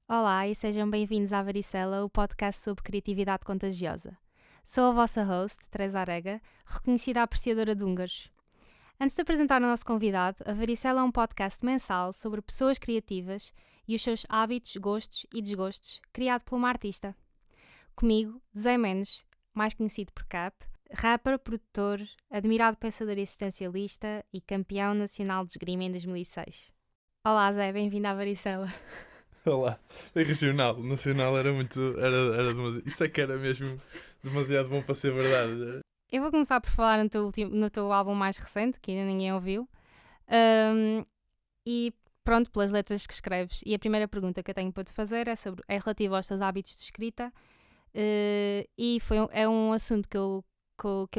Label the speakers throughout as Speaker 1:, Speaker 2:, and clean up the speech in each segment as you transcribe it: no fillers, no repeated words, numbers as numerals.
Speaker 1: Olá e sejam bem-vindos à Varicela, o podcast sobre criatividade contagiosa. Sou a vossa host, Teresa Arega, reconhecida apreciadora de húngaros. Antes de apresentar o nosso convidado, a Varicela é um podcast mensal sobre pessoas criativas e os seus hábitos, gostos e desgostos, criado por uma artista. Comigo, Zé Menes, mais conhecido por Cap, rapper, produtor, admirado pensador existencialista e campeão nacional de esgrima em 2006. Olá Zé, bem-vindo à Varicela.
Speaker 2: Olá, bem regional, nacional era era demasiado, isso é que era mesmo demasiado bom para ser verdade.
Speaker 1: Eu vou começar por falar no teu álbum mais recente, que ainda ninguém ouviu, e pronto, pelas letras que escreves. E a primeira pergunta que eu tenho para te fazer é relativa aos teus hábitos de escrita, e é um assunto que eu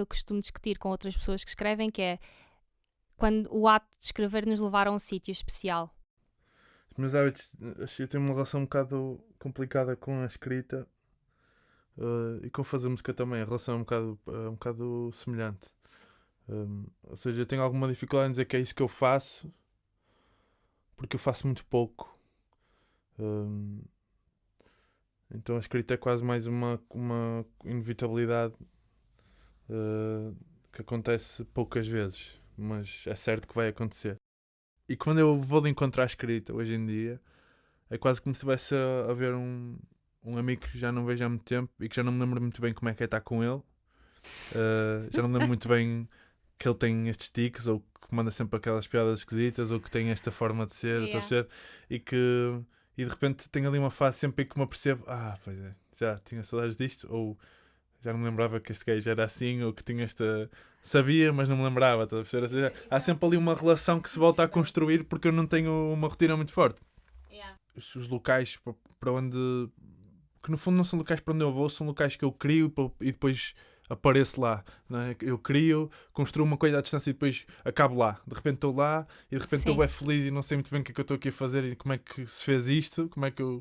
Speaker 1: costumo discutir com outras pessoas que escrevem, que é quando o ato de escrever nos levar a um sítio especial.
Speaker 2: Os meus hábitos, acho que eu tenho uma relação um bocado complicada com a escrita e com fazer música também. A relação é um bocado semelhante. Ou seja, eu tenho alguma dificuldade em dizer que é isso que eu faço, porque eu faço muito pouco. Então a escrita é quase mais uma inevitabilidade que acontece poucas vezes, mas é certo que vai acontecer. E quando eu vou de encontrar a escrita hoje em dia, é quase como se estivesse a ver um amigo que já não vejo há muito tempo e que já não me lembro muito bem como é que é estar com ele. Já não me lembro muito bem que ele tem estes tiques, ou que manda sempre aquelas piadas esquisitas, ou que tem esta forma de ser,
Speaker 1: Yeah.
Speaker 2: e de repente tenho ali uma fase sempre em que me apercebo, pois é, já tinha saudades disto, ou já não me lembrava que este gajo era assim, ou que tinha esta... Sabia, mas não me lembrava, estás a perceber? Ou seja, há sempre ali uma relação que se volta a construir porque eu não tenho uma rotina muito forte.
Speaker 1: Yeah.
Speaker 2: Os locais para onde... Que no fundo não são locais para onde eu vou, são locais que eu crio e depois apareço lá. Não é? Eu crio, construo uma coisa à distância e depois acabo lá. De repente estou lá e de repente estou bem feliz e não sei muito bem o que é que eu estou aqui a fazer e como é que se fez isto, como é que eu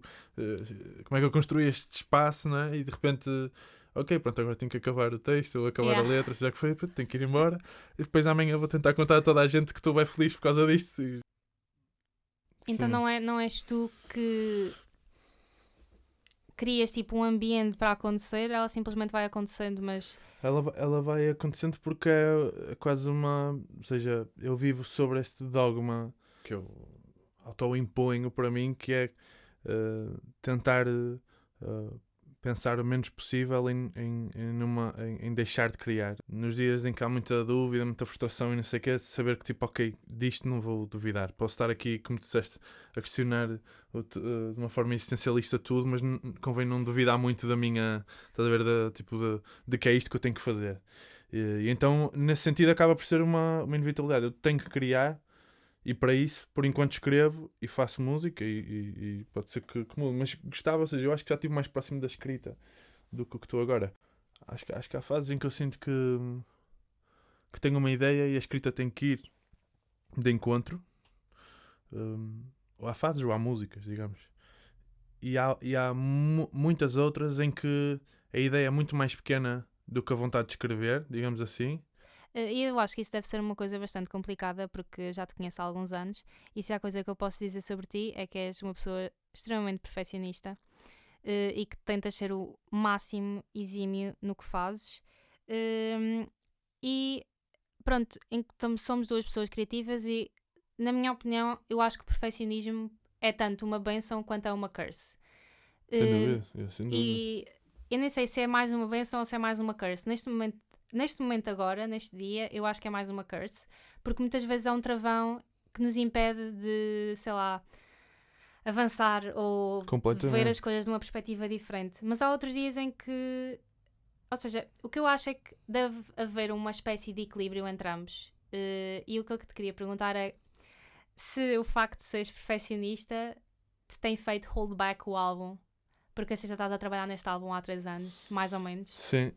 Speaker 2: construí este espaço, não é? E de repente... Ok, pronto, agora tenho que acabar o texto ou acabar a letra, seja o que foi, tenho que ir embora. E depois amanhã vou tentar contar a toda a gente que estou bem feliz por causa disto.
Speaker 1: Então não és tu que crias tipo um ambiente para acontecer, ela simplesmente vai acontecendo, mas...
Speaker 2: Ela vai acontecendo porque é quase uma... Ou seja, eu vivo sobre este dogma que eu auto-imponho para mim, que é tentar... pensar o menos possível em deixar de criar. Nos dias em que há muita dúvida, muita frustração e não sei o quê, saber que tipo, ok, disto não vou duvidar. Posso estar aqui, como disseste, a questionar de uma forma existencialista tudo, mas convém não duvidar muito da minha, estás a ver, de que é isto que eu tenho que fazer. E então, nesse sentido, acaba por ser uma inevitabilidade. Eu tenho que criar. E para isso, por enquanto escrevo e faço música e pode ser que mude. Mas gostava, ou seja, eu acho que já estive mais próximo da escrita do que o que estou agora. Acho que há fases em que eu sinto que tenho uma ideia e a escrita tem que ir de encontro. Ou há fases ou há músicas, digamos. E há muitas outras em que a ideia é muito mais pequena do que a vontade de escrever, digamos assim.
Speaker 1: E eu acho que isso deve ser uma coisa bastante complicada, porque já te conheço há alguns anos, e se há coisa que eu posso dizer sobre ti é que és uma pessoa extremamente perfeccionista e que tentas ser o máximo exímio no que fazes. E pronto, somos duas pessoas criativas e, na minha opinião, eu acho que o perfeccionismo é tanto uma bênção quanto é uma curse.
Speaker 2: Sem dúvida.
Speaker 1: E eu nem sei se é mais uma bênção ou se é mais uma curse. Neste momento agora, neste dia, eu acho que é mais uma curse, porque muitas vezes é um travão que nos impede de, sei lá, avançar ou de ver as coisas de uma perspectiva diferente. Mas há outros dias em que... Ou seja, o que eu acho é que deve haver uma espécie de equilíbrio entre ambos. E o que eu te queria perguntar é se o facto de seres perfeccionista te tem feito hold back o álbum Porque assim já estás a trabalhar neste álbum há 3 anos, mais ou menos.
Speaker 2: Sim,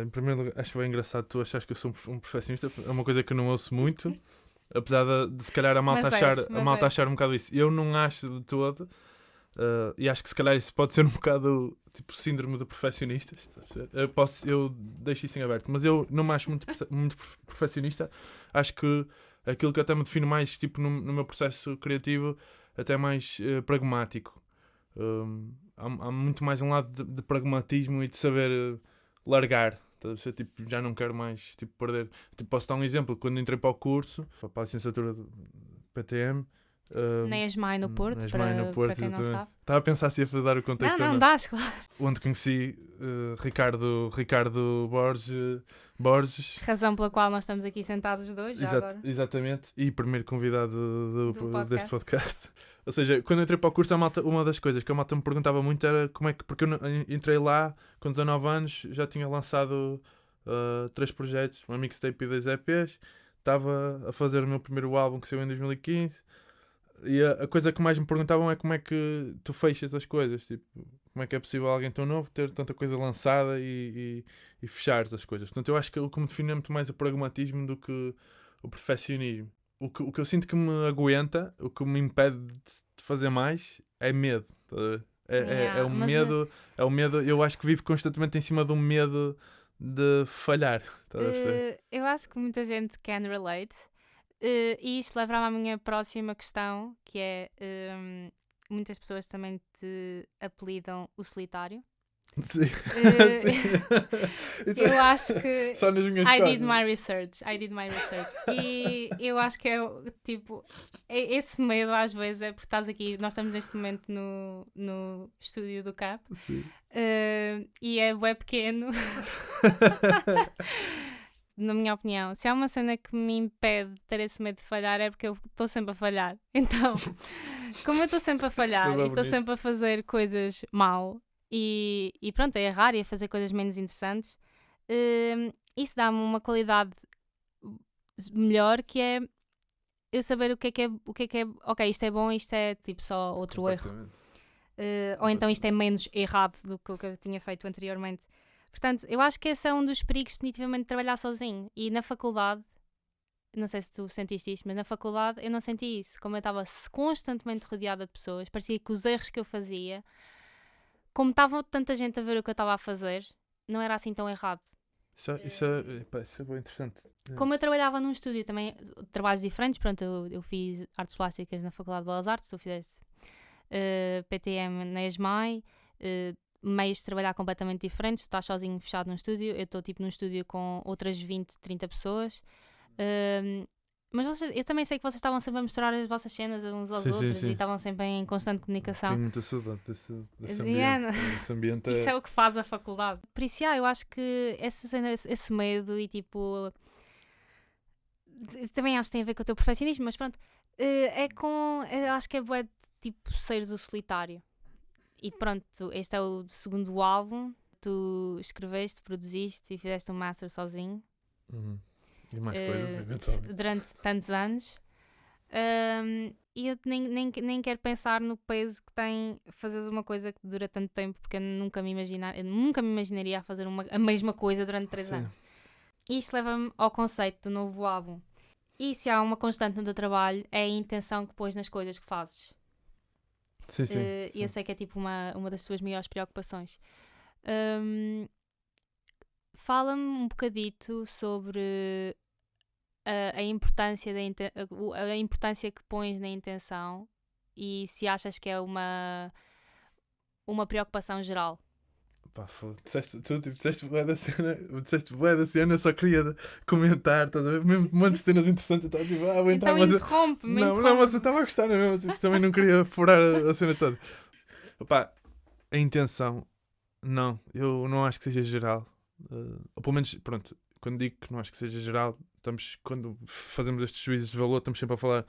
Speaker 2: em primeiro lugar, acho bem engraçado tu achas que eu sou um perfeccionista. É uma coisa que eu não ouço muito, apesar de se calhar a malta achar um bocado isso. Eu não acho de todo, e acho que se calhar isso pode ser um bocado tipo síndrome de perfeccionista. Eu deixo isso em aberto, mas eu não me acho muito perfeccionista. Acho que aquilo que até me define mais tipo, no meu processo criativo, até mais pragmático. Há muito mais um lado de pragmatismo e de saber largar. Tipo, já não quero mais tipo, perder. Tipo, posso dar um exemplo. Quando entrei para o curso, para a licenciatura do PTM,
Speaker 1: Na ESMAI no Porto, para quem não sabe.
Speaker 2: Estava a pensar se ia dar o contexto.
Speaker 1: Não, dás, claro.
Speaker 2: Onde conheci Ricardo Borges.
Speaker 1: Razão pela qual nós estamos aqui sentados os dois, já agora.
Speaker 2: Exatamente. E primeiro convidado deste podcast. Ou seja, quando eu entrei para o curso, uma das coisas que a malta me perguntava muito era como é que... Porque eu entrei lá, com 19 anos, já tinha lançado 3 projetos, uma mixtape e 2 EPs. Estava a fazer o meu primeiro álbum, que saiu em 2015. E a coisa que mais me perguntavam é como é que tu fechas as coisas. Tipo, como é que é possível alguém tão novo ter tanta coisa lançada e fechares as coisas. Portanto, eu acho que o que me define é muito mais o pragmatismo do que o perfeccionismo. O que eu sinto que me aguenta, o que me impede de fazer mais, é medo. É o medo. Eu acho que vivo constantemente em cima de um medo de falhar.
Speaker 1: Eu acho que muita gente can relate. E isto leva-me à minha próxima questão, que é muitas pessoas também te apelidam o solitário.
Speaker 2: Sim.
Speaker 1: Eu acho que
Speaker 2: só nas minhas
Speaker 1: I did my research e eu acho que é tipo esse medo às vezes é porque estás aqui, nós estamos neste momento no estúdio do CAP.
Speaker 2: Sim.
Speaker 1: E é bué pequeno. Na minha opinião, se há uma cena que me impede de ter esse medo de falhar é porque eu estou sempre a falhar. Então, como eu estou sempre a falhar e estou sempre a fazer coisas mal e pronto, a errar e a fazer coisas menos interessantes, isso dá-me uma qualidade melhor, que é eu saber o que é ok, isto é bom, isto é tipo só outro erro. Ou então isto é menos errado do que o que eu tinha feito anteriormente. Portanto, eu acho que esse é um dos perigos definitivamente de trabalhar sozinho. E na faculdade, não sei se tu sentiste isto, mas na faculdade eu não senti isso. Como eu estava constantemente rodeada de pessoas, parecia que os erros que eu fazia, como estava tanta gente a ver o que eu estava a fazer, não era assim tão errado.
Speaker 2: Isso é bem interessante.
Speaker 1: Como eu trabalhava num estúdio também, trabalhos diferentes, pronto, eu fiz artes plásticas na Faculdade de Belas Artes, tu fizeste PTM na ESMAI, meios de trabalhar completamente diferentes. Tu estás sozinho fechado num estúdio, eu estou tipo num estúdio com outras 20, 30 pessoas, mas eu também sei que vocês estavam sempre a mostrar as vossas cenas uns aos outros. Sim. E estavam sempre em constante comunicação.
Speaker 2: Tenho muita saudade desse ambiente. Esse ambiente
Speaker 1: Isso é o que faz a faculdade. Por isso, eu acho que esse medo e tipo... Também acho que tem a ver com o teu perfeccionismo, mas pronto, eu acho que é bué tipo seres o solitário. E pronto, este é o segundo álbum, tu escreveste, produziste e fizeste um master sozinho.
Speaker 2: E mais coisas, eventualmente.
Speaker 1: Durante tantos anos. E eu nem quero pensar no peso que tem fazeres uma coisa que dura tanto tempo, porque eu nunca me imaginaria a fazer a mesma coisa durante 3 anos. E isto leva-me ao conceito do novo álbum. E se há uma constante no teu trabalho, é a intenção que pões nas coisas que fazes.
Speaker 2: Sim.
Speaker 1: E eu sei que é tipo uma das tuas maiores preocupações. Fala-me um bocadito sobre a importância que pões na intenção e se achas que é uma preocupação geral.
Speaker 2: Pá, tu disseste bué da cena, eu só queria comentar, estás a ver? Mesmo um monte de cenas interessantes, eu estava tipo, vou entrar,
Speaker 1: então
Speaker 2: mas
Speaker 1: interrompe-me.
Speaker 2: Não, mas eu estava a gostar, mesmo, tipo, também não queria furar a cena toda. Opa, a intenção, não, eu não acho que seja geral. Ou pelo menos, pronto, quando digo que não acho que seja geral, quando fazemos estes juízos de valor, estamos sempre a falar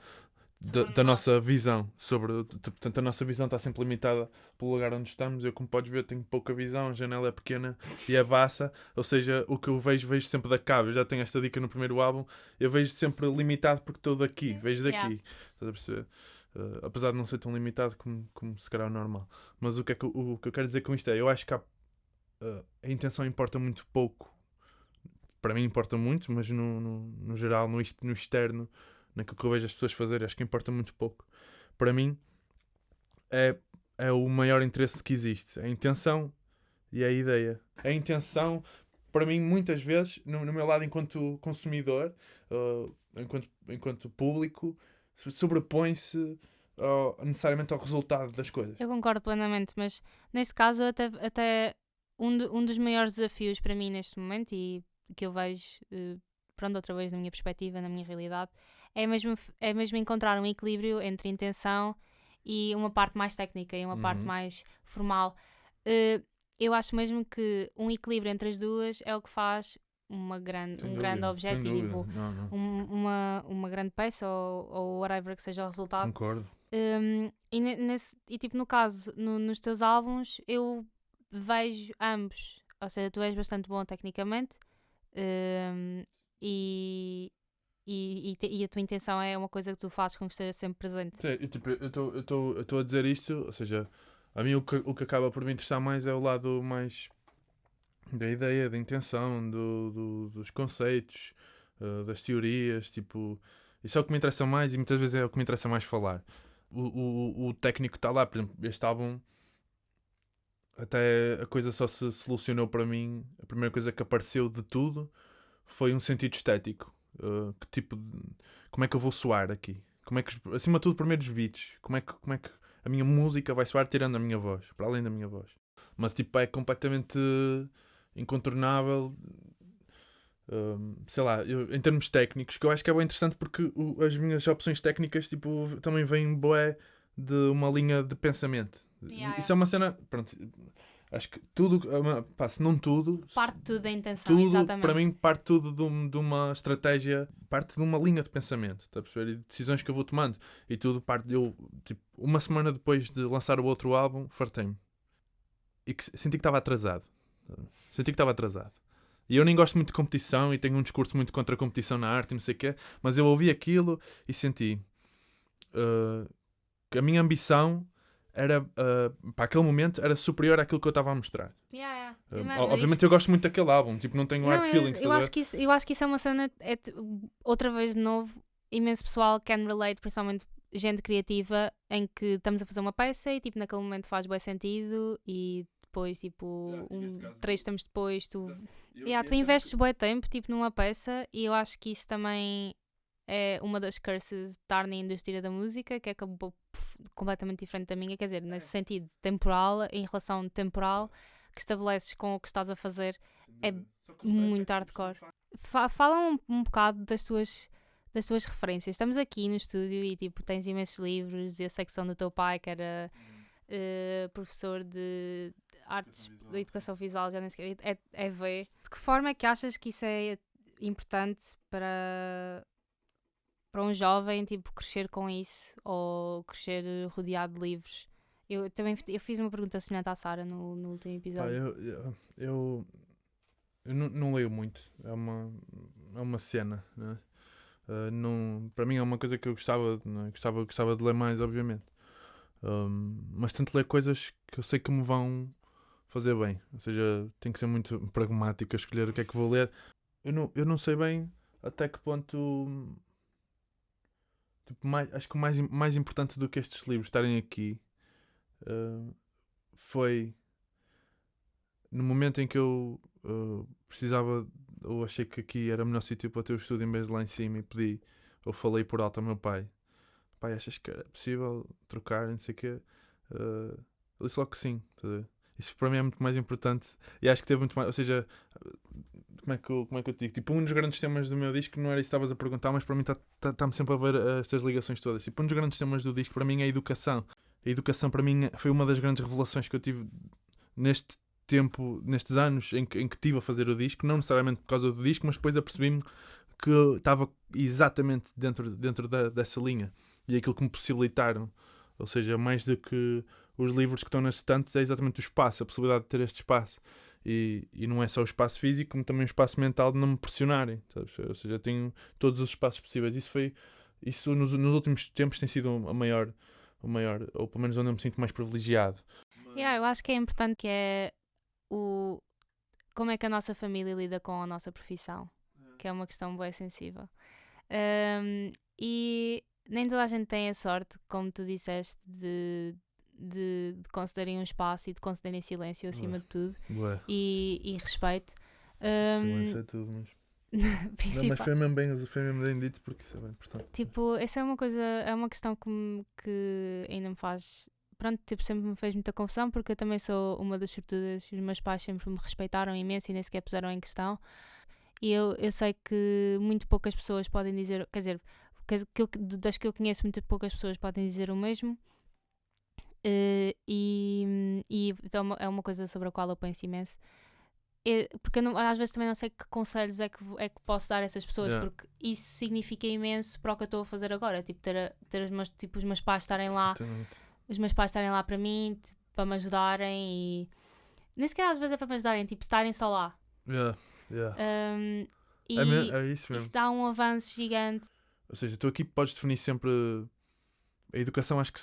Speaker 2: da nossa visão sobre, portanto a nossa visão está sempre limitada pelo lugar onde estamos. Eu, como podes ver, tenho pouca visão, a janela é pequena e é baça, ou seja, o que eu vejo sempre da cabo. Eu já tenho esta dica no primeiro álbum, eu vejo sempre limitado porque estou daqui, vejo daqui, estás a perceber? apesar de não ser tão limitado como se calhar o normal. Mas o que eu quero dizer com isto é, eu acho que a intenção importa muito pouco. Para mim importa muito, mas no geral, no externo, naquilo que eu vejo as pessoas fazerem, acho que importa muito pouco. Para mim, é o maior interesse que existe. A intenção e a ideia. A intenção, para mim, muitas vezes, no meu lado enquanto consumidor, enquanto público, sobrepõe-se necessariamente ao resultado das coisas.
Speaker 1: Eu concordo plenamente, mas neste caso até um dos maiores desafios para mim neste momento e que eu vejo, pronto, outra vez na minha perspectiva, na minha realidade, é mesmo encontrar um equilíbrio entre intenção e uma parte mais técnica e uma parte mais formal. Eu acho mesmo que um equilíbrio entre as duas é o que faz um grande objeto e tipo, uma grande peça ou whatever que seja o resultado.
Speaker 2: Concordo.
Speaker 1: E tipo, no caso, nos teus álbuns, eu vejo ambos. Ou seja, tu és bastante bom tecnicamente e a tua intenção é uma coisa que tu fazes com que esteja sempre presente.
Speaker 2: Sim, eu estou a dizer isto, ou seja, a mim o que acaba por me interessar mais é o lado mais da ideia, da intenção, dos conceitos, das teorias, tipo, isso é o que me interessa mais e muitas vezes é o que me interessa mais falar. O técnico está lá, por exemplo, este álbum, até a coisa só se solucionou para mim, a primeira coisa que apareceu de tudo foi um sentido estético. Que tipo como é que eu vou soar aqui? Como é que, acima de tudo, primeiro os beats, como é que a minha música vai soar tirando a minha voz, para além da minha voz. Mas tipo, é completamente incontornável, sei lá, em termos técnicos, que eu acho que é bem interessante porque as minhas opções técnicas tipo, também vêm bué de uma linha de pensamento. Isso é uma cena, pronto, acho que tudo, se não tudo,
Speaker 1: parte tudo da intenção,
Speaker 2: tudo,
Speaker 1: exatamente.
Speaker 2: Para mim parte tudo de uma estratégia, parte de uma linha de pensamento, tá a perceber? E decisões que eu vou tomando, e tudo parte de eu, tipo, uma semana depois de lançar o outro álbum, fartei-me e senti que estava atrasado. E eu nem gosto muito de competição e tenho um discurso muito contra a competição na arte e não sei o quê, mas eu ouvi aquilo e senti que a minha ambição era, para aquele momento, era superior àquilo que eu estava a mostrar. Obviamente eu gosto muito daquele álbum, tipo, não tenho art feelings.
Speaker 1: Eu acho que isso é uma cena, outra vez de novo, imenso pessoal can relate, principalmente gente criativa, em que estamos a fazer uma peça e tipo, naquele momento faz bom sentido e depois, tipo, 3 tempos depois, tu investes bom tempo tipo, numa peça e eu acho que isso também é uma das curses de estar na indústria da música, que é completamente diferente da minha, quer dizer, nesse sentido temporal, em relação temporal, que estabeleces com o que estás a fazer, é muito hardcore. Fala um bocado das tuas referências. Estamos aqui no estúdio e tipo, tens imensos livros e a secção do teu pai, que era professor de artes, de educação visual, já nem sei, é ver. De que forma é que achas que isso é importante para um jovem, tipo, crescer com isso ou crescer rodeado de livros? Eu fiz uma pergunta semelhante à Sara no último episódio.
Speaker 2: Eu não leio muito, é uma cena, né? Para mim é uma coisa que eu gostava, né? gostava de ler mais, obviamente, mas tento ler coisas que eu sei que me vão fazer bem, ou seja, tenho que ser muito pragmático a escolher o que é que vou ler. Eu não sei bem até que ponto, tipo, acho que o mais importante do que estes livros estarem aqui foi no momento em que eu precisava, ou achei que aqui era o melhor sítio para ter o estudo em vez de lá em cima, e pedi, ou falei por alto ao meu pai: pai, achas que era possível trocar, não sei o quê? Ele disse logo que sim. Isso para mim é muito mais importante e acho que teve muito mais, ou seja, como é que eu te digo? Tipo, um dos grandes temas do meu disco, não era isso que estavas a perguntar, mas para mim está-me sempre a ver estas ligações todas. Tipo, um dos grandes temas do disco para mim é a educação. A educação para mim foi uma das grandes revelações que eu tive neste tempo, nestes anos em que estive a fazer o disco, não necessariamente por causa do disco, mas depois apercebi-me que estava exatamente dentro dessa linha, e aquilo que me possibilitaram, ou seja, mais do que os livros que estão nas estantes, é exatamente o espaço, a possibilidade de ter este espaço, e não é só o espaço físico, como também o espaço mental de não me pressionarem, sabes? Ou seja, eu tenho todos os espaços possíveis. Isso foi, Isso nos últimos tempos tem sido o maior, ou pelo menos onde eu me sinto mais privilegiado.
Speaker 1: Eu acho que é importante que é como é que a nossa família lida com a nossa profissão, que é uma questão bem sensível. E nem toda a gente tem a sorte, como tu disseste, de concederem um espaço e de concederem silêncio acima de tudo e respeito.
Speaker 2: Silêncio é tudo, mas... Não, mas foi mesmo bem dito, porque isso é bem importante.
Speaker 1: Tipo, essa é uma coisa, é uma questão que ainda me faz. Pronto, tipo, sempre me fez muita confusão, porque eu também sou uma das sortudas. Os meus pais sempre me respeitaram imenso e nem sequer puseram em questão. E eu sei que muito poucas pessoas podem dizer, quer dizer, das que eu conheço, muito poucas pessoas podem dizer o mesmo. Então é uma coisa sobre a qual eu penso imenso. Porque eu às vezes também não sei que conselhos é que posso dar a essas pessoas, porque isso significa imenso para o que eu estou a fazer agora. Tipo, ter os meus pais estarem lá, os meus pais estarem lá para mim, tipo, para me ajudarem e nem sequer às vezes é para me ajudarem, tipo, estarem só lá. E
Speaker 2: é isso mesmo.
Speaker 1: Isso dá um avanço gigante.
Speaker 2: Ou seja, tu aqui podes definir sempre a educação, acho que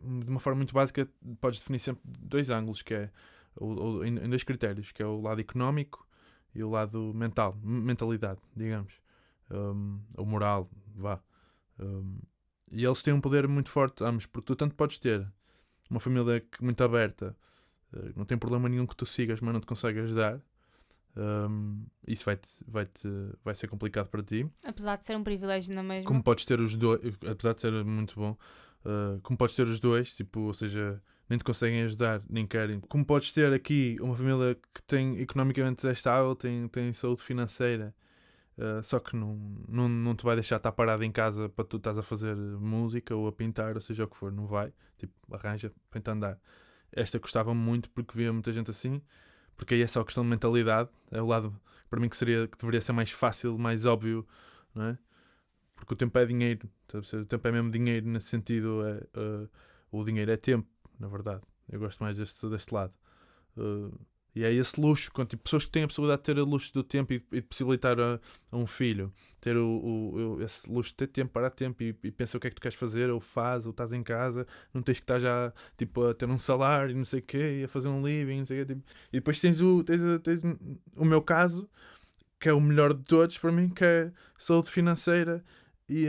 Speaker 2: de uma forma muito básica podes definir sempre dois ângulos, que é em dois critérios, que é o lado económico e o lado mentalidade, digamos, ou moral, vá. E eles têm um poder muito forte, ambos, porque tu tanto podes ter uma família muito aberta, não tem problema nenhum que tu sigas, mas não te consegue ajudar. Isso vai ser complicado para ti.
Speaker 1: Apesar de ser um privilégio na mesma.
Speaker 2: Como podes ter os dois, apesar de ser muito bom, como podes ter os dois, tipo, ou seja, nem te conseguem ajudar, nem querem. Como podes ter aqui uma família que tem economicamente estável, tem saúde financeira, só que não te vai deixar estar parado em casa para tu estás a fazer música ou a pintar, ou seja o que for, não vai. Tipo, arranja para te andar. Esta gostava muito porque via muita gente assim, porque aí é só questão de mentalidade, é o lado para mim que deveria ser mais fácil, mais óbvio, não é? Porque o tempo é dinheiro, o tempo é mesmo dinheiro nesse sentido, o dinheiro é tempo, na verdade. Eu gosto mais deste lado. E é esse luxo, quando, tipo, pessoas que têm a possibilidade de ter o luxo do tempo e de possibilitar a um filho ter esse luxo de ter tempo, parar tempo e pensar o que é que tu queres fazer, ou faz, ou estás em casa, não tens que estar já tipo, a ter um salário e não sei o quê, e a fazer um living, não sei o quê, tipo. E depois tens o meu caso, que é o melhor de todos para mim, que é saúde financeira. E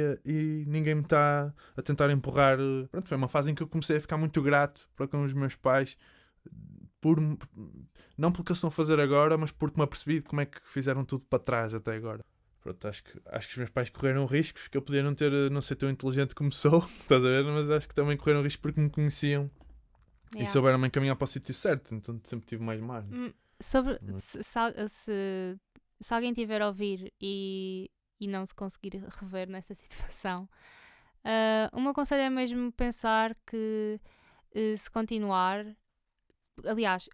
Speaker 2: ninguém me está a tentar empurrar. Pronto, foi uma fase em que eu comecei a ficar muito grato para com os meus pais, não pelo que eles estão a fazer agora, mas porque me apercebi de como é que fizeram tudo para trás até agora. Pronto, acho que os meus pais correram riscos, que eu podia não ser tão inteligente como sou, estás a ver? Mas acho que também correram riscos porque me conheciam e souberam-me encaminhar para o sítio certo, então sempre tive mais margem.
Speaker 1: Se alguém tiver a ouvir e não se conseguir rever nesta situação, o meu conselho é mesmo pensar que se continuar, aliás,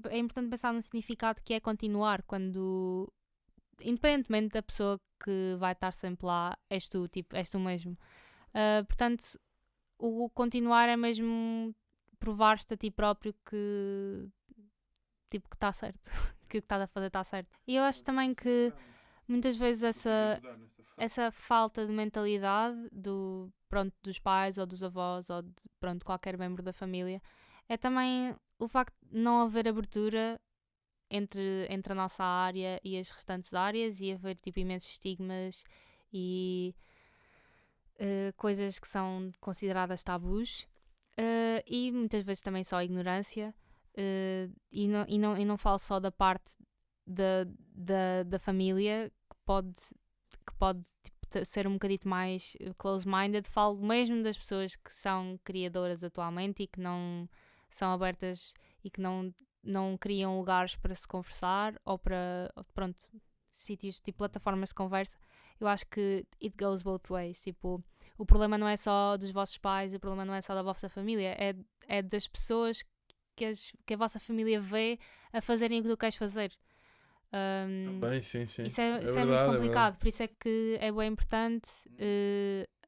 Speaker 1: é importante pensar no significado que é continuar quando, independentemente da pessoa que vai estar sempre lá, és tu mesmo. Portanto, o continuar é mesmo provar-te a ti próprio que tipo que está certo, que o que estás a fazer está certo. E eu acho também que muitas vezes essa falta de mentalidade dos pais ou dos avós ou de qualquer membro da família é também o facto de não haver abertura entre a nossa área e as restantes áreas e haver tipo imensos estigmas e coisas que são consideradas tabus e muitas vezes também só ignorância. E não falo só da parte da família que pode tipo, ser um bocadito mais close-minded, falo mesmo das pessoas que são criadoras atualmente e que não são abertas e que não criam lugares para se conversar ou para, sítios, tipo plataformas de conversa. Eu acho que it goes both ways, tipo, o problema não é só dos vossos pais, o problema não é só da vossa família, é das pessoas que a vossa família vê a fazerem o que tu queres fazer.
Speaker 2: Bem, sim.
Speaker 1: Isso é muito complicado, por isso é que é bem importante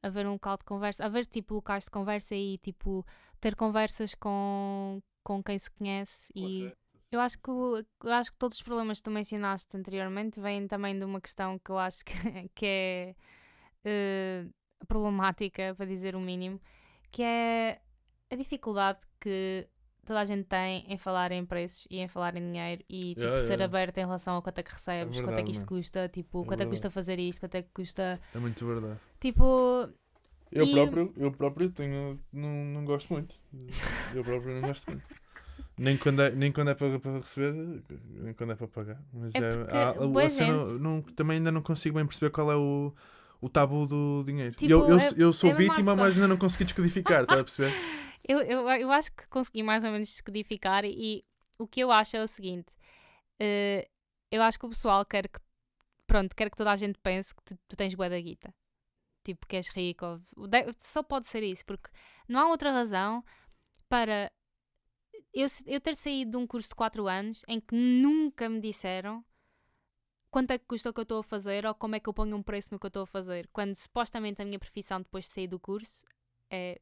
Speaker 1: haver um local de conversa, haver tipo locais de conversa e tipo ter conversas com quem se conhece. E eu acho que todos os problemas que tu mencionaste anteriormente vêm também de uma questão que eu acho que é problemática, para dizer o mínimo, que é a dificuldade que toda a gente tem em falar em preços e em falar em dinheiro e tipo, ser aberto em relação a quanto é que recebes, quanto é que isto custa, tipo, quanto é que custa fazer isto, quanto é que custa...
Speaker 2: É muito verdade.
Speaker 1: Tipo...
Speaker 2: Eu próprio tenho, não gosto muito. Eu próprio não gosto muito. Nem quando é para receber, nem quando é para pagar. Mas também ainda não consigo bem perceber qual é o tabu do dinheiro.
Speaker 1: Tipo,
Speaker 2: eu sou vítima, mas ainda não consegui descodificar, estás a perceber?
Speaker 1: Eu acho que consegui mais ou menos descodificar e o que eu acho é o seguinte. Eu acho que o pessoal quer que toda a gente pense que tu tens bué da guita. Tipo, que és rico. Só pode ser isso, porque não há outra razão para eu ter saído de um curso de 4 anos em que nunca me disseram quanto é que custa o que eu estou a fazer ou como é que eu ponho um preço no que eu estou a fazer. Quando supostamente a minha profissão depois de sair do curso é,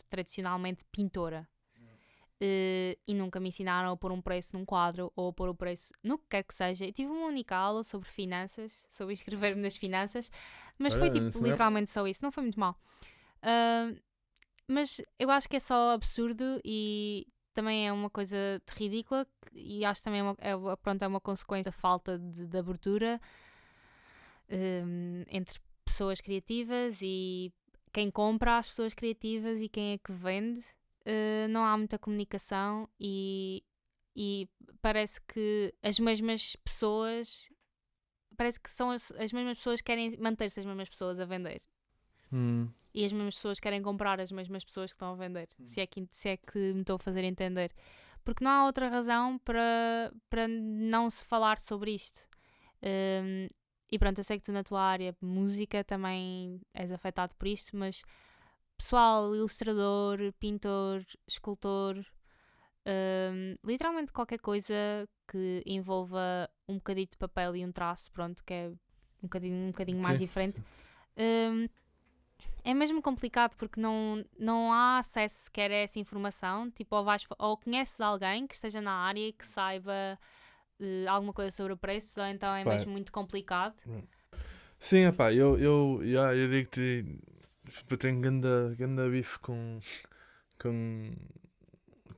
Speaker 1: tradicionalmente pintora. E nunca me ensinaram a pôr um preço num quadro ou a pôr o preço no que quer que seja. Eu tive uma única aula sobre finanças, sobre inscrever-me nas finanças, mas foi literalmente só isso, não foi muito mal. Mas eu acho que é só absurdo e também é uma coisa ridícula e acho que também é uma consequência da falta de abertura entre pessoas criativas e quem compra as pessoas criativas e quem é que vende. Não há muita comunicação e parece que as mesmas pessoas são as mesmas pessoas que querem manter-se as mesmas pessoas a vender e as mesmas pessoas querem comprar as mesmas pessoas que estão a vender, se é que me estou a fazer entender, porque não há outra razão para não se falar sobre isto. E pronto, eu sei que tu na tua área música também és afetado por isto, mas pessoal, ilustrador, pintor, escultor, literalmente qualquer coisa que envolva um bocadinho de papel e um traço, pronto, que é um bocadinho mais diferente. É mesmo complicado porque não há acesso sequer a essa informação, tipo, ou conheces alguém que esteja na área e que saiba alguma coisa sobre o preço, ou então é mesmo muito complicado.
Speaker 2: Sim, eu digo-te, eu tenho ganda bife com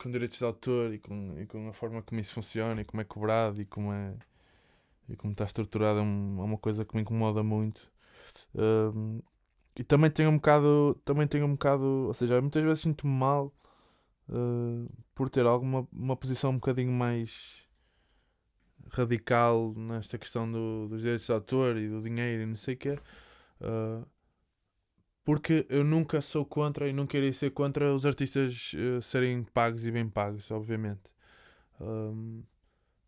Speaker 2: direitos de autor e com a forma como isso funciona e como é cobrado e como está estruturado. É uma coisa que me incomoda muito. E também tenho um bocado, ou seja, muitas vezes sinto-me mal por ter uma posição um bocadinho mais radical nesta questão dos direitos de autor e do dinheiro e não sei o quê. Porque eu nunca sou contra e nunca irei ser contra os artistas serem pagos e bem pagos, obviamente.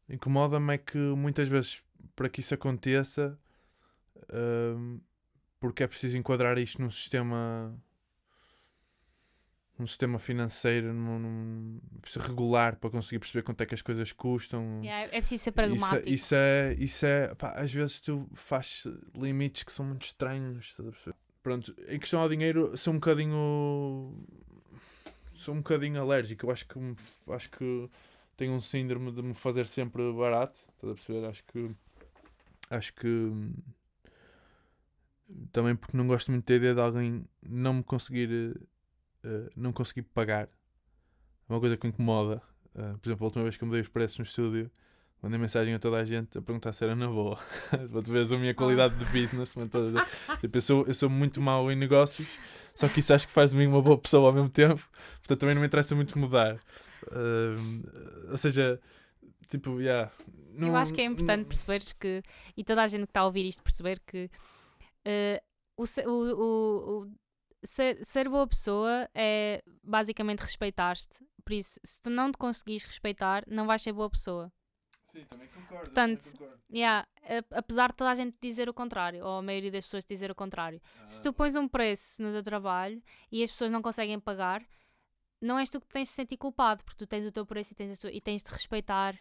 Speaker 2: Incomoda-me é que muitas vezes, para que isso aconteça, porque é preciso enquadrar isto num sistema financeiro, é preciso regular para conseguir perceber quanto é que as coisas custam.
Speaker 1: É preciso ser pragmático.
Speaker 2: Isso é pá, às vezes tu fazes limites que são muito estranhos, estás a perceber? Pronto, em questão ao dinheiro sou um bocadinho alérgico. Eu acho que tenho um síndrome de me fazer sempre barato, estás a perceber? Acho que também porque não gosto muito da ideia de alguém não me conseguir pagar. É uma coisa que me incomoda. Por exemplo, a última vez que eu mudei os preços no estúdio, mandei mensagem a toda a gente a perguntar se era na boa. Para tu veres a minha qualidade de business. Tipo, eu sou muito mau em negócios, só que isso acho que faz de mim uma boa pessoa ao mesmo tempo. Portanto, também não me interessa muito mudar. Ou seja, tipo,
Speaker 1: eu acho que é importante perceberes que, e toda a gente que está a ouvir isto perceber que ser boa pessoa é basicamente respeitar-te. Por isso, se tu não te conseguires respeitar, não vais ser boa pessoa.
Speaker 2: Sim, também concordo.
Speaker 1: Portanto, apesar de toda a gente dizer o contrário, ou a maioria das pessoas dizer o contrário, se tu pões um preço no teu trabalho e as pessoas não conseguem pagar, não és tu que tens de se sentir culpado, porque tu tens o teu preço e tens de respeitar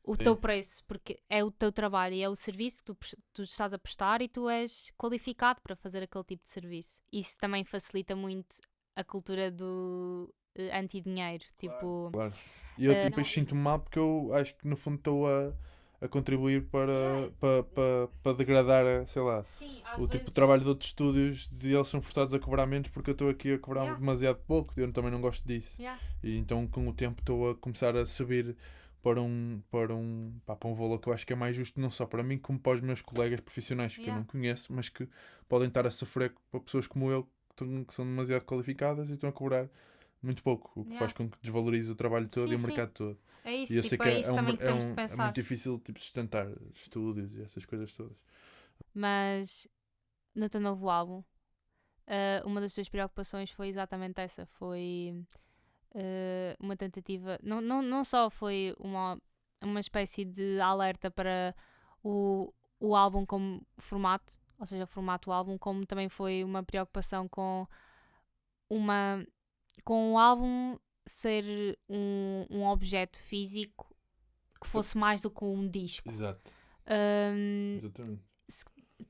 Speaker 1: o teu preço, porque é o teu trabalho e é o serviço que tu estás a prestar e tu és qualificado para fazer aquele tipo de serviço. Isso também facilita muito a cultura do anti-dinheiro. Tipo,
Speaker 2: claro. E eu depois sinto-me mal porque eu acho que no fundo estou a contribuir para,
Speaker 1: Yeah.
Speaker 2: para degradar, sei lá,
Speaker 1: Sim, às
Speaker 2: o tipo
Speaker 1: vezes...
Speaker 2: de trabalho de outros estúdios, de eles são forçados a cobrar menos porque eu estou aqui a cobrar
Speaker 1: Yeah.
Speaker 2: demasiado pouco, eu também não gosto disso.
Speaker 1: Yeah.
Speaker 2: E então com o tempo estou a começar a subir para um valor que eu acho que é mais justo, não só para mim, como para os meus colegas profissionais que eu
Speaker 1: Yeah.
Speaker 2: não conheço, mas que podem estar a sofrer para pessoas como eu, que são demasiado qualificadas e estão a cobrar muito pouco, o que
Speaker 1: Yeah.
Speaker 2: faz com que desvalorize o trabalho todo e o
Speaker 1: Sim, sim.
Speaker 2: mercado todo.
Speaker 1: É isso,
Speaker 2: E eu sei
Speaker 1: tipo,
Speaker 2: que
Speaker 1: é isso também que temos de
Speaker 2: é
Speaker 1: pensar.
Speaker 2: muito difícil tipo, sustentar estúdios e essas coisas todas.
Speaker 1: Mas no teu novo álbum, uma das tuas preocupações foi exatamente essa. Foi uma tentativa. Não só foi uma espécie de alerta para o álbum como formato, ou seja, formato álbum, como também foi uma preocupação uma, com o álbum ser um objeto físico que fosse mais do que um disco.
Speaker 2: Exato.
Speaker 1: Ahm,
Speaker 2: Exatamente.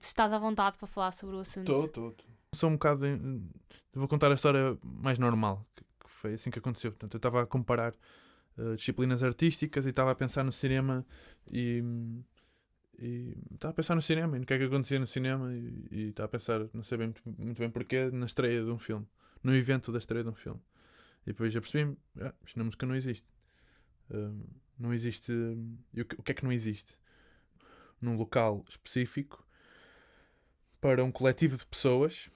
Speaker 1: Estás à vontade para falar sobre o assunto?
Speaker 2: Estou. Sou um bocado. Vou contar a história mais normal, que foi assim que aconteceu. Portanto, eu estava a comparar disciplinas artísticas e estava a pensar no cinema e estava a pensar no cinema e no que é que acontecia no cinema e estava a pensar, não sei bem, muito bem porquê, na estreia de um filme, no evento da estreia de um filme. E depois já percebi, isto na música não existe. Não existe. E o que é que não existe? Num local específico, para um coletivo de pessoas,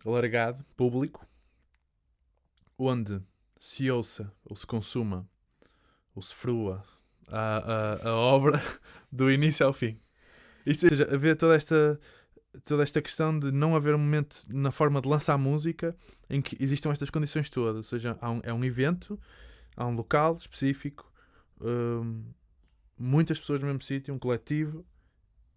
Speaker 2: alargado, público, onde se ouça, ou se consuma, ou se frua a obra do início ao fim. Isto, ou seja, haver toda esta questão de não haver um momento na forma de lançar música em que existam estas condições todas. Ou seja, é um evento, há um local específico, muitas pessoas no mesmo sítio, um coletivo,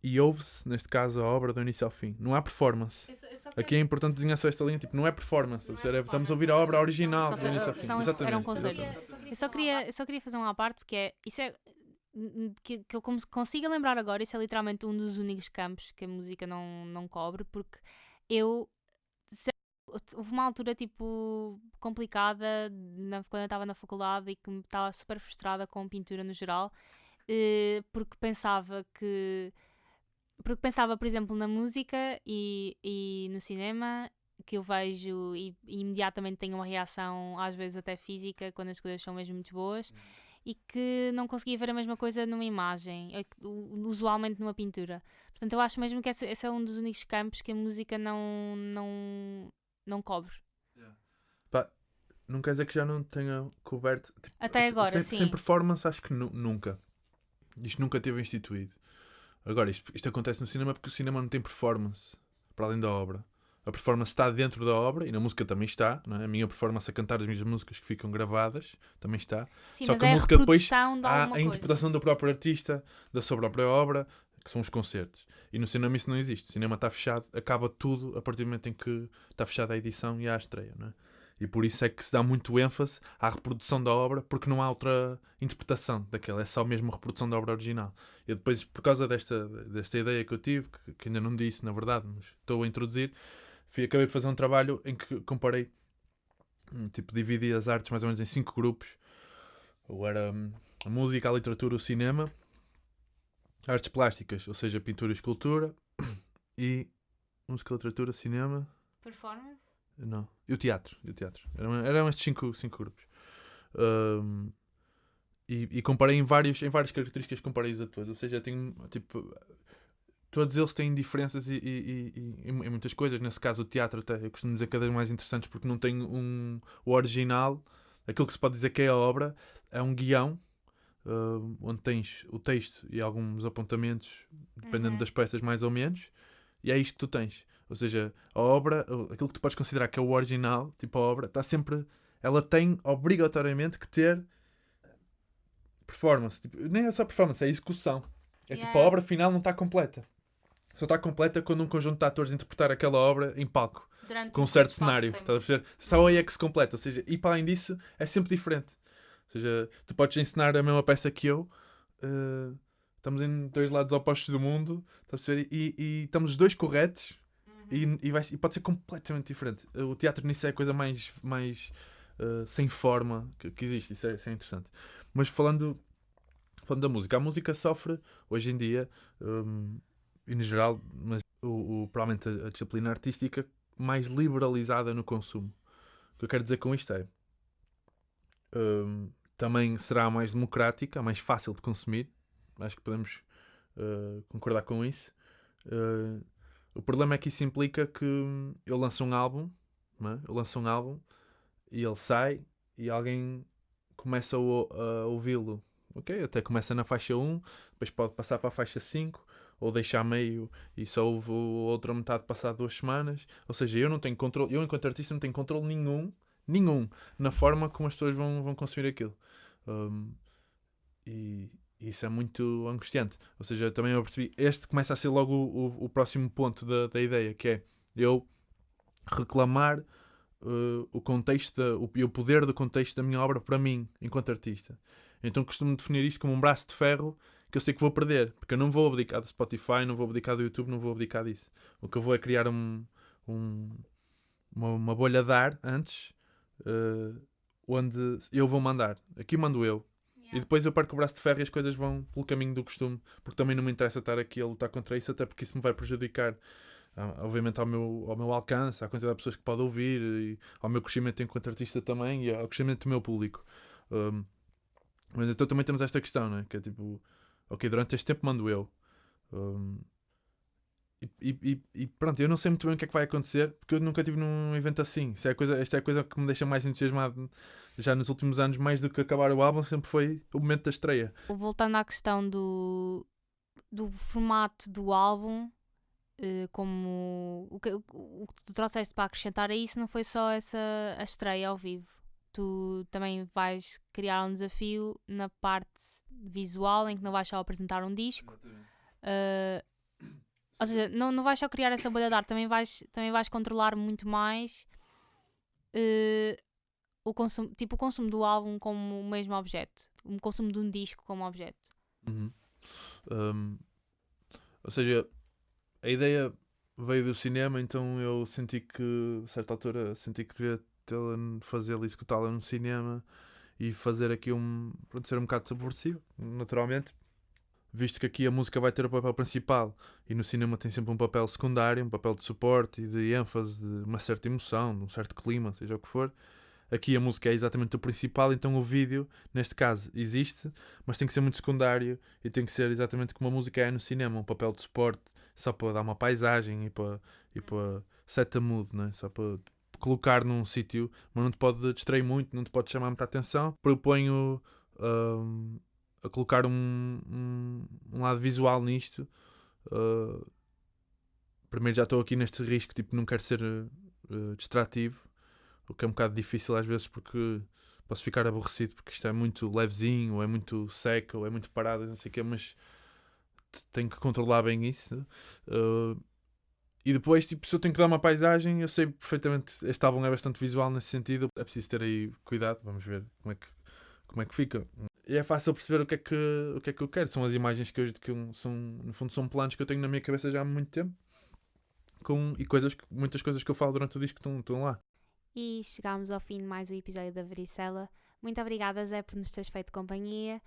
Speaker 2: e ouve-se, neste caso, a obra do início ao fim. Não há performance. Aqui é importante desenhar só esta linha, tipo, não é performance. Estamos a ouvir a obra original do início ao fim.
Speaker 1: Era um concerto.
Speaker 2: Exatamente.
Speaker 1: Eu só queria fazer uma parte, porque isso é que eu consiga lembrar agora, isso é literalmente um dos únicos campos que a música não cobre, porque houve uma altura tipo complicada quando eu estava na faculdade e que me estava super frustrada com pintura no geral, porque pensava, por exemplo, na música e no cinema, que eu vejo e imediatamente tenho uma reação, às vezes até física, quando as coisas são mesmo muito boas, e que não conseguia ver a mesma coisa numa imagem, usualmente numa pintura. Portanto, eu acho mesmo que esse é um dos únicos campos que a música não cobre.
Speaker 2: Pá, não quer dizer que já não tenha coberto. Tipo,
Speaker 1: Até agora, sim.
Speaker 2: Sem performance, acho que nunca. Isto nunca teve instituído. Agora, isto acontece no cinema porque o cinema não tem performance, para além da obra. A performance está dentro da obra e na música também está, não é? A minha performance a cantar as minhas músicas que ficam gravadas também está.
Speaker 1: Sim,
Speaker 2: só
Speaker 1: mas
Speaker 2: que a
Speaker 1: é
Speaker 2: música depois
Speaker 1: há
Speaker 2: a interpretação do próprio artista, da sua própria obra, que são os concertos. E no cinema isso não existe. O cinema está fechado, acaba tudo a partir do momento em que está fechada a edição e há a estreia, não é? E por isso é que se dá muito ênfase à reprodução da obra, porque não há outra interpretação daquela, é só mesmo a reprodução da obra original. E depois, por causa desta ideia que eu tive, que ainda não disse, na verdade, mas estou a introduzir, acabei de fazer um trabalho em que comparei, tipo, dividi as artes mais ou menos em 5 grupos. Ou era a música, a literatura, o cinema, artes plásticas, ou seja, pintura e escultura, e música, literatura, cinema...
Speaker 1: Performance?
Speaker 2: Não. E o teatro. Eram estes 5 grupos. E comparei em várias características, comparei-os a todos. Ou seja, tenho, tipo, todos eles têm diferenças em muitas coisas. Nesse caso, o teatro, até, eu costumo dizer cada vez mais interessantes porque não tem o original. Aquilo que se pode dizer que é a obra é um guião, onde tens o texto e alguns apontamentos, dependendo das peças mais ou menos. E é isto que tu tens. Ou seja, a obra, aquilo que tu podes considerar que é o original, tipo a obra, está sempre... Ela tem obrigatoriamente que ter performance. Tipo, nem é só performance, é execução. É tipo, a obra final não está completa. Só está completa quando um conjunto de atores interpretar aquela obra em palco. Com um certo cenário. Estás a perceber? Só aí é que se completa. Ou seja, e para além disso, é sempre diferente. Ou seja, tu podes ensinar a mesma peça que eu... estamos em 2 lados opostos do mundo, e estamos os 2 corretos, e pode ser completamente diferente. O teatro nisso é a coisa mais sem forma que existe. Isso é interessante. Mas falando falando da música, a música sofre hoje em dia, e no geral, mas provavelmente a disciplina artística mais liberalizada no consumo. O que eu quero dizer com isto é, também será mais democrática, mais fácil de consumir. Acho que podemos concordar com isso. O problema é que isso implica que eu lanço um álbum, não é? Eu lanço um álbum e ele sai e alguém começa a ouvi-lo. Ok, até começa na faixa 1, depois pode passar para a faixa 5, ou deixar meio e só ouve a outra metade passar 2 semanas. Ou seja, eu não tenho controle, eu enquanto artista não tenho controle nenhum na forma como as pessoas vão consumir aquilo. E isso é muito angustiante. Ou seja, também eu percebi, este começa a ser logo o próximo ponto da ideia, que é eu reclamar o contexto e o poder do contexto da minha obra para mim, enquanto artista. Então costumo definir isto como um braço de ferro que eu sei que vou perder, porque eu não vou abdicar do Spotify, não vou abdicar do YouTube, não vou abdicar disso. O que eu vou é criar uma bolha de ar antes, onde eu vou mandar. Aqui mando eu. Yeah. E depois eu perco o braço de ferro e as coisas vão pelo caminho do costume, porque também não me interessa estar aqui a lutar contra isso, até porque isso me vai prejudicar, obviamente, ao meu alcance, à quantidade de pessoas que pode ouvir, e ao meu crescimento enquanto artista também, e ao crescimento do meu público. Mas então também temos esta questão, né? Que é tipo, ok, durante este tempo mando eu. E pronto, eu não sei muito bem o que é que vai acontecer, porque eu nunca estive num evento assim. Esta é a coisa que me deixa mais entusiasmado já nos últimos anos, mais do que acabar o álbum, sempre foi o momento da estreia.
Speaker 1: Voltando à questão do formato do álbum, como o que tu trouxeste para acrescentar a isso não foi só a estreia ao vivo. Tu também vais criar um desafio na parte visual, em que não vais só apresentar um disco. Ou seja, não vais só criar essa bolha de ar, também vais controlar muito mais o consumo do álbum como o mesmo objeto, o consumo de um disco como objeto.
Speaker 2: Ou seja, a ideia veio do cinema, então eu senti que, a certa altura, devia fazê-la e escutá-la no cinema e fazer aqui ser um bocado subversivo, naturalmente. Visto que aqui a música vai ter o papel principal e no cinema tem sempre um papel secundário, um papel de suporte e de ênfase, de uma certa emoção, de um certo clima, seja o que for. Aqui a música é exatamente o principal, então o vídeo, neste caso, existe, mas tem que ser muito secundário e tem que ser exatamente como a música é no cinema, um papel de suporte, só para dar uma paisagem e para set a mood, né? Só para colocar num sítio, mas não te pode distrair muito, não te pode chamar muita atenção. Proponho a colocar um lado visual nisto. Primeiro já estou aqui neste risco, tipo, não quero ser distrativo, o que é um bocado difícil às vezes, porque posso ficar aborrecido porque isto é muito levezinho, ou é muito seco, ou é muito parado, não sei o quê, mas tenho que controlar bem isso. E depois, tipo, se eu tenho que dar uma paisagem, eu sei perfeitamente, este álbum é bastante visual nesse sentido, é preciso ter aí cuidado, vamos ver como é que fica. E é fácil perceber o que é que eu quero. São as imagens que no fundo são planos que eu tenho na minha cabeça já há muito tempo. E muitas coisas que eu falo durante o disco estão lá.
Speaker 1: E chegámos ao fim de mais um episódio da Varicela. Muito obrigada, Zé, por nos teres feito companhia.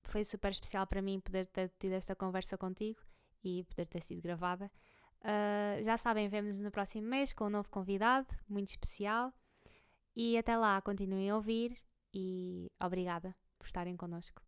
Speaker 1: Foi super especial para mim poder ter tido esta conversa contigo e poder ter sido gravada. Já sabem, vemo-nos no próximo mês com um novo convidado, muito especial. E até lá, continuem a ouvir e obrigada por estarem connosco.